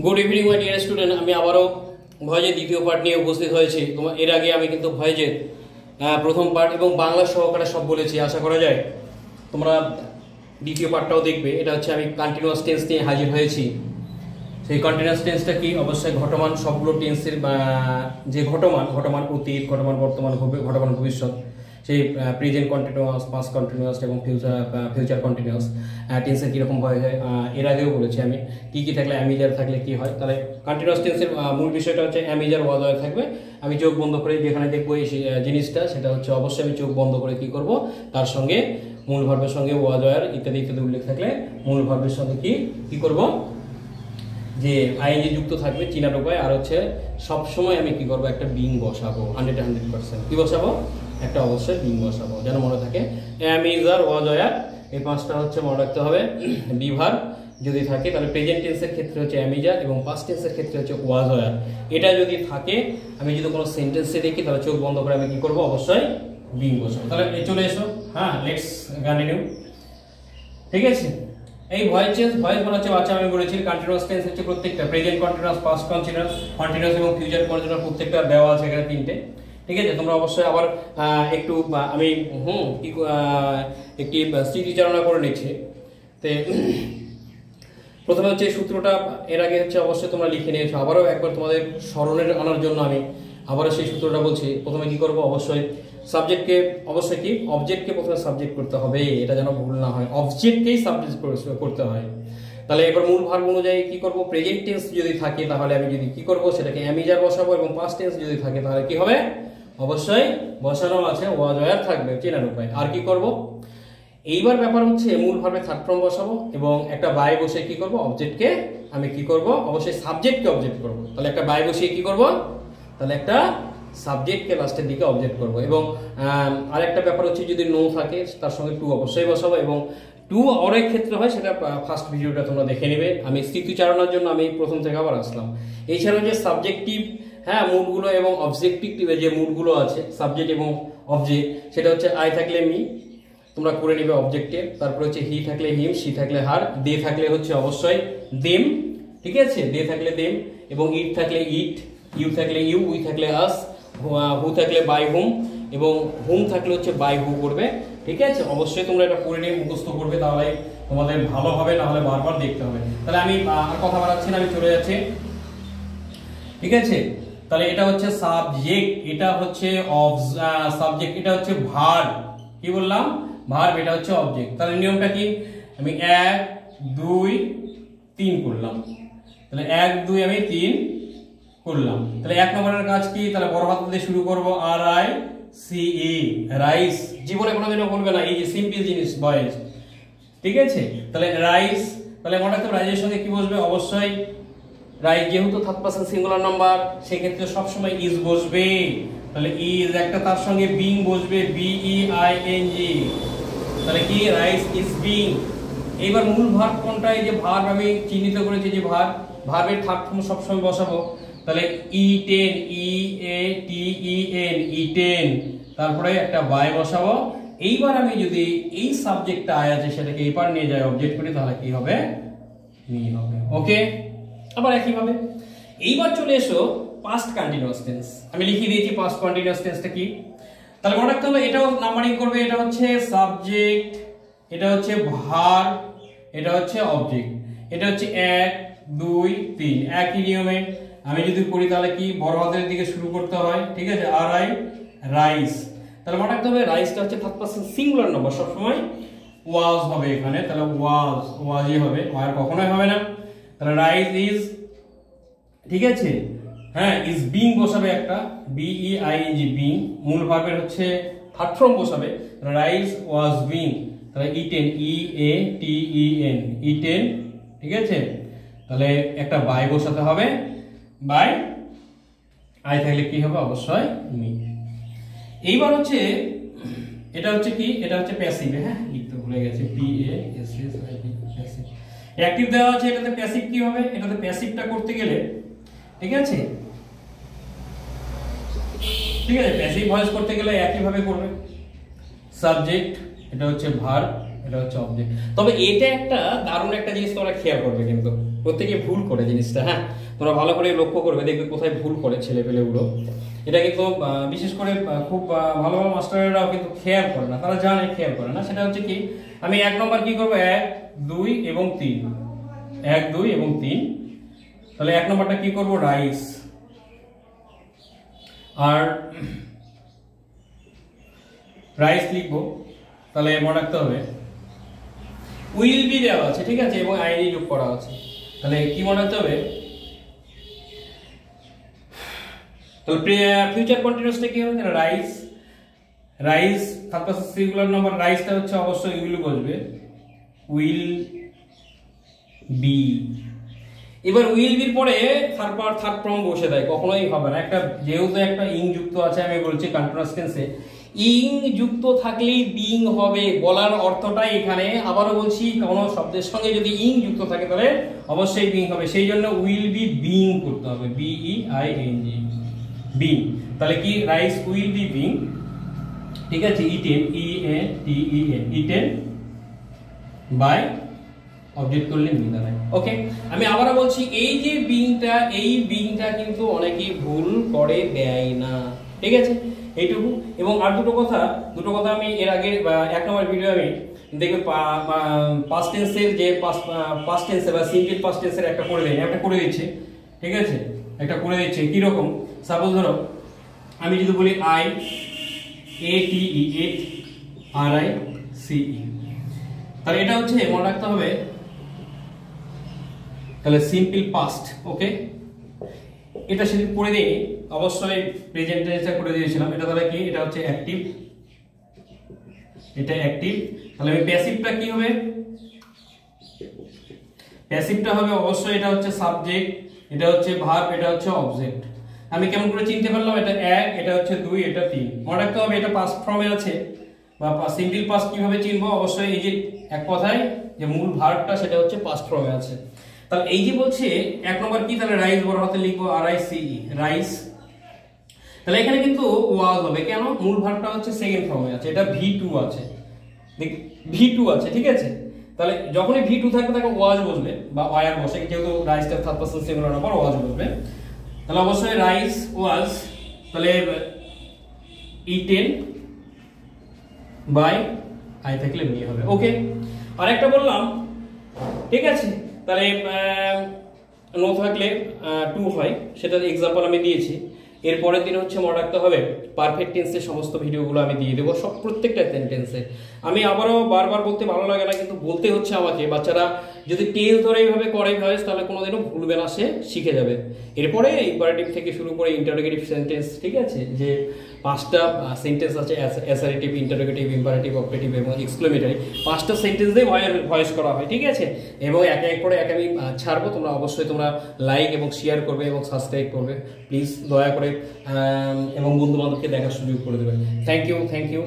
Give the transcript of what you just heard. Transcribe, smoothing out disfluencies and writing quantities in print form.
Good evening my dear student, আমি আবারও ভয়েজের দ্বিতীয় পার্ট নিয়ে উপস্থিত হয়েছি। তোমার এর আগে আমি কিন্তু ভয়েজের প্রথম পার্ট এবং বাংলা সহকারে সব বলেছি। আশা করা যায় তোমরা দ্বিতীয় পার্টটাও দেখবে। এটা হচ্ছে আমি কন্টিনিউয়াস টেন্স নিয়ে হাজির হয়েছি। সেই কন্টিনিউয়াস টেন্সটা কি? অবশ্যই ঘটমান সবগুলো টেন্সের যে ঘটমান অতীত, ঘটমান বর্তমান, ঘটমান ভবিষ্যৎ, সেই প্রেজেন্ট কন্টিনিউয়াস, পাস্ট কন্টিনিউয়াস এবং ফিউচার কন্টিনিউয়াস টেন্সের কীরকম হয়ে যায় এর আগেও বলেছি আমি। কী থাকলে অ্যামিজার থাকলে কি হয়। তাহলে কন্টিনিউয়াস টেন্সের মূল বিষয়টা হচ্ছে অ্যামিজার ওয়াজ হয়ে থাকবে। আমি চোখ বন্ধ করে যেখানে দেখবো এই জিনিসটা, সেটা হচ্ছে অবশ্যই আমি চোখ বন্ধ করে কি করব, তার সঙ্গে মূল ভার্বের সঙ্গে ওয়াজ ওয়ার ইত্যাদি ইত্যাদি উল্লেখ থাকলে মূল ভার্বের সঙ্গে কি করব, যে আইএনজি যুক্ত থাকবে চিনার উপায়। আর হচ্ছে সবসময় আমি কি করবো, একটা বিং বসাবো 100%। কি বসাবো? একটা অবশ্যই বিং বসাবো, যেন মনে থাকে। অ্যাম, ইজ, আর, ওয়াজ, ওয়ার, এই পাঁচটা হচ্ছে মনে রাখতে হবে। বিভার যদি থাকে তাহলে প্রেজেন্ট টেন্সের ক্ষেত্রে হচ্ছে অ্যামিজার এবং পাস্ট টেন্সের ক্ষেত্রে হচ্ছে ওয়াজ ওয়ার। এটা যদি থাকে, আমি যদি কোনো সেন্টেন্সে দেখি তাহলে চোখ বন্ধ করে আমি কি করবো, অবশ্যই বিং বসাবো। তাহলে চলে এসো, হ্যাঁ, লেটস কন্টিনিউ। ঠিক আছে, এই ভয়েস মানে হচ্ছে বাচ্চা আমি বলেছি কন্টিনিউয়াস টেন্স হচ্ছে প্রত্যেকটা প্রেজেন্ট কন্টিনিউয়াস, পাস্ট কন্টিনিউয়াস এবং ফিউচার কন্টিনিউয়াস প্রত্যেকটা দেওয়া আছে এখানে তিনটে। ঠিক আছে, তোমরা অবশ্যই আবার একটু আমি একটি স্মৃতিচারণা করে নিচ্ছি। তো প্রথমে হচ্ছে সূত্রটা এর আগে হচ্ছে অবশ্যই তোমরা লিখে নিয়েছো। আবারও একবার তোমাদের স্মরণে আনার জন্য আমি আবারও সেই সূত্রটা বলছি। প্রথমে কি করবো, অবশ্যই সাবজেক্টকে অবশ্যই কি অবজেক্টকে প্রথমে সাবজেক্ট করতে হবে, এটা যেন ভুল না হয়। অবজেক্টকেই সাবজেক্ট করতে হয়। তাহলে এবার মূল ভার্ব অনুযায়ী কি করব, প্রেজেন্ট টেন্স যদি থাকে তাহলে আমি যদি কি করব, সেটাকে অ্যামিজার বসাবো, এবং পাস্ট টেন্স যদি থাকে তাহলে কি হবে, অবশ্যই বসানো আছে ওয়াজ ওয়ার থাকবে চেনার উপায়। আর কি করব, এইবার ব্যাপার হচ্ছে মূল ভার্বে থার্ড ফর্ম বসাবো এবং একটা বাই বসে কি করব, অবজেক্টকে আমি কি করব, অবশ্যই সাবজেক্টকে অবজেক্ট করব। তাহলে একটা বাই বসিয়ে কি করব, তাহলে একটা সাবজেক্টকে লাস্টের দিকে অবজেক্ট করব। এবং আরেকটা ব্যাপার হচ্ছে যদি নো থাকে তার সঙ্গে টু অবশ্যই বসাবো, এবং টু অনেক ক্ষেত্রে হয়, সেটা ফার্স্ট ভিডিওটা তোমরা দেখে নেবে। আমি স্মৃতিচারণার জন্য আমি প্রথম থেকে আবার আসলাম। এছাড়াও যে সাবজেক্টিভ মুডগুলো এবং অবজেক্টিভ যে মুডগুলো আছে সাবজেক্ট এবং অবজেক্ট, সেটা হচ্ছে আই থাকলে মি, তোমরা করে নেবে অবজেক্টে। তারপরে হচ্ছে হি থাকলে হিম, সি থাকলে হার, দে থাকলে হচ্ছে অবশ্যই দেম। ঠিক আছে, দে থাকলে দেম, এবং ইট থাকলে ইট, ইউ থাকলে ইউ, উই থাকলে আস, হু থাকলে বাই হুম, এবং হুম থাকলে হচ্ছে বাই হু করবে। ঠিক আছে, অবশ্যই তোমরা এটা পড়ে নিয়ে মুখস্থ করবে, তাহলে তোমাদের ভালো হবে, না হলে বারবার দেখতে হবে। তাহলে আমি আর কথা বাড়াচ্ছি না, আমি চলে যাচ্ছি। ঠিক আছে, তাহলে এটা হচ্ছে সাবজেক্ট, এটা হচ্ছে সাবজেক্ট, এটা হচ্ছে ভার্ব। কি বললাম, ভার্ব, এটা হচ্ছে অবজেক্ট। তাহলে নিয়মটা কি, আমি 1 2 3 করলাম। তাহলে 1 2 আমি 3 করলাম। তাহলে এক নম্বরের কাজ কি, তাহলে বড় হাত দিয়ে শুরু করব, আর আই সি ই, রাইস। জীবনে কোনোদিনও বলবে না, এই যে সিম্পল জিনিস বয়েজ। ঠিক আছে, তাহলে রাইস, তাহলে মনে রাখতে রাইজের সঙ্গে কি বসবে, অবশ্যই রাইস, যেহেতু থার্ড পারসন সিঙ্গুলার নাম্বার সেক্ষেত্রে সবসময় ইজ বসবে। তাহলে ইজ একটা, তার সঙ্গে বিং বসবে, B E I N G. তাহলে কি, রাইস ইজ বিং। এইবার মূল ভার্ব কোনটা, এই যে ভার্ব আমি চিহ্নিত করেছি, যে ভার্বের থার্ড ফর্ম সবসময় বসাবো। তাহলে eaten, E A T E N, eaten, তারপরে একটা বাই বসাবো। এইবার আমি যদি এই সাবজেক্টটা আয় আছে সেটাকে এবার নিয়ে যাই অবজেক্ট করি, তাহলে কি হবে, মি হবে। ওকে, আবার একইভাবে এইবার চলে এসো পাস্ট কন্টিনিউয়াস টেন্স। আমি লিখে দিয়েছি পাস্ট কন্টিনিউয়াস টেন্সটা কি। তাহলে মনে রাখতে হবে, এটাও নাম্বারিং করবে। এটা হচ্ছে সাবজেক্ট, এটা হচ্ছে ভার্ব, এটা হচ্ছে অবজেক্ট, এটা হচ্ছে 1 2 3। একই নিয়মে আমি যদি করি তাহলে কি, বড় হাতের দিকে শুরু করতে হয়। ঠিক আছে, আর আই রাইস। তাহলে মনে রাখতে হবে রাইসটা হচ্ছে থার্ড পারসন সিঙ্গুলার নাম্বার, সবসময় ওয়াজ হবে এখানে। তাহলে ওয়াজই হবে, আর কখনোই হবে না। তাহলে রাইস ইজ, ঠিক আছে, হ্যাঁ, ইজ বিং বসাবে একটা, B E I N G, being. মূল ভার্বের হচ্ছে থার্ড ফর্ম বসাবে, রাইস ওয়াজ বিং। তাহলে eaten, E A T E N, eaten. ঠিক আছে, তাহলে একটা বাই বসাতে হবে, বাই, আই থাকলে কি হবে, অবশ্যই মি। এইবার হচ্ছে এটা হচ্ছে কি, এটা হচ্ছে প্যাসিভ। হ্যাঁ, লিখতে ভুলে গেছি, P A S S I V, passive. Active দেওয়া আছে, এটাতে প্যাসিভ কি হবে, এটাতে প্যাসিভটা করতে গেলে, ঠিক আছে, প্যাসিভ ভয়েস করতে গেলে একই ভাবে করবে। সাবজেক্ট, এটা হচ্ছে ভার্ব, এটা হচ্ছে অবজেক্ট। তবে এটা একটা দারুণ একটা জিনিস তোমরা খেয়াল করবে, কিন্তু প্রত্যেকে ভুল করে জিনিসটা। হ্যাঁ, তোমরা ভালো করে লক্ষ্য করবে, দেখবে কোথায় ভুল করে ছেলেপেলেগুলো। এটা কিন্তু বিশেষ করে খুব ভালো ভালো মাস্টাররাও কিন্তু খেয়াল করে না, তারা জানে খেয়াল করে না। সেটা হচ্ছে কি, আমি 1 নম্বর কি করবো, 1 2 এবং 3, 1 2 এবং 3। তাহলে 1 নম্বরটা কি করবো, রাইস। আর রাইস লিখবো, তাহলে মনে রাখতে হবে উইল বি দেওয়া আছে, ঠিক আছে, এবং আইনি যোগ করা আছে। তাহলে কি মনে রাখতে হবে, তাহলে ফিউচার কন্টিনিউয়াসটা কি হবে, রাইস। রাইস তারপর সিঙ্গুলার নাম্বার, রাইসটা হচ্ছে অবশ্যই উইল বসবে, উইল বি। এবার উইল বির পরে থার্ড ফর্ম বসে দেয়, কখনোই হবে না। একটা যেহেতু একটা ইং যুক্ত আছে, আমি বলছি কন্টিনিউয়াস টেন্সে ইং যুক্ত থাকলেই বিং হবে, বলার অর্থটাই এখানে। আবারও বলছি, কোনো শব্দের সঙ্গে যদি ইং যুক্ত থাকে তাহলে অবশ্যই বিং হবে, সেই জন্য উইল বি বিং করতে হবে, BEING, বিং। তাহলে কি, রাইস উইল বি বিং, ঠিক আছে, eaten, EATEN, eaten by object করলে বিং দাঁড়ায়। ওকে, আমি আবারও বলছি, এই যে বিংটা, এই বিংটা কিন্তু অনেকেই ভুল করে দেয় না, ঠিক আছে, এইটুকু। এবং আর দুটো কথা আমি এর আগে 1 নম্বর ভিডিও আমি দেখবে পাস্ট টেন্সের যে পাস্ট টেন্সে বা সিম্পল পাস্ট টেন্সের একটা করে দেয়, একটা করে দিচ্ছে, ঠিক আছে, একটা করে দিচ্ছে। কি রকম, সাপোজ ধরো আমি যদি বলি IATE, RICE, তাহলে এটা হচ্ছে মনে রাখতে হবে, তাহলে সিম্পল পাস্ট। ওকে, এটা সেদিন করে দিই, অবশ্যই প্রেজেন্ট টেন্সটা করে দিয়েছিলাম। এটা তাহলে কি, এটা হচ্ছে অ্যাক্টিভ, এটা অ্যাক্টিভ। তাহলে আমি প্যাসিভটা কি হবে, প্যাসিভটা হবে অবশ্যই, এটা হচ্ছে সাবজেক্ট, এটা হচ্ছে ভার্ব, এটা হচ্ছে অবজেক্ট। আমি কেমন করে চিনতে পারলাম, এটা 1, এটা হচ্ছে 2, এটা 3। মনে রাখতে হবে এটা পাস্ট ফর্মে আছে, বা সিম্পল পাস্ট কিভাবে চিনবো, অবশ্যই এই যে এক কথায় যে মূল ভার্বটা সেটা হচ্ছে পাস্ট ফর্মে আছে। তাহলে এই যে বলছে 1 নম্বর কি, তাহলে রাইস বড় হাতে লিখবো, RICE, রাইস। তাহলে এখানে কিন্তু ওয়াজ হবে, কেন, মূল ভার্বটা হচ্ছে সেকেন্ড ফর্মে আছে, এটা V2 আছে, V2 আছে, ঠিক আছে। তাহলে যখনই V2 থাকবে তখন ওয়াজ বসবে বা ওয়ার বসে, যেহেতু রাইসটা থার্ড পারসন সিঙ্গুলার নাম্বার, ওয়াজ বসবে। তাহলে অবশ্যই রাইস ওয়াজ, তাহলে ইটেন বাই আই থাকলে বি হবে। ওকে, আরেকটা বললাম, ঠিক আছে। তাহলে নো থাকলে 2 হয়, সেটার এক্সাম্পল আমি দিয়েছি। এর পরের দিন হচ্ছে মনে রাখতে হবে পারফেক্ট টেন্সের সমস্ত ভিডিওগুলো আমি দিয়ে দেবো, সব প্রত্যেকটা টেন্সে। আমি আবারও বারবার বলতে ভালো লাগে না, কিন্তু বলতে হচ্ছে আমাকে। বাচ্চারা যদি টেন্স ধরে এইভাবে করে ভয়েস, তাহলে কোনোদিনও ভুলবে না, সে শিখে যাবে। এরপরে ইম্পারেটিভ থেকে শুরু করে ইন্টারোগেটিভ সেন্টেন্স, ঠিক আছে, যে 5টা সেন্টেন্স আছে, অ্যাসারেটিভ, ইন্টারোগেটিভ, ইম্পারেটিভ, অপারেটিভ এবং এক্সক্লেমেটরি, 5টা সেন্টেন্স দিয়ে ভয়েস করা হয়, ঠিক আছে। এবং একে এক করে আমি ছাড়বো, তোমরা অবশ্যই তোমরা লাইক এবং শেয়ার করবে এবং সাবস্ক্রাইব করবে প্লিজ, দয়া করে, এবং বন্ধু বান্ধবকে দেখার সুযোগ করে দেবে। Thank you.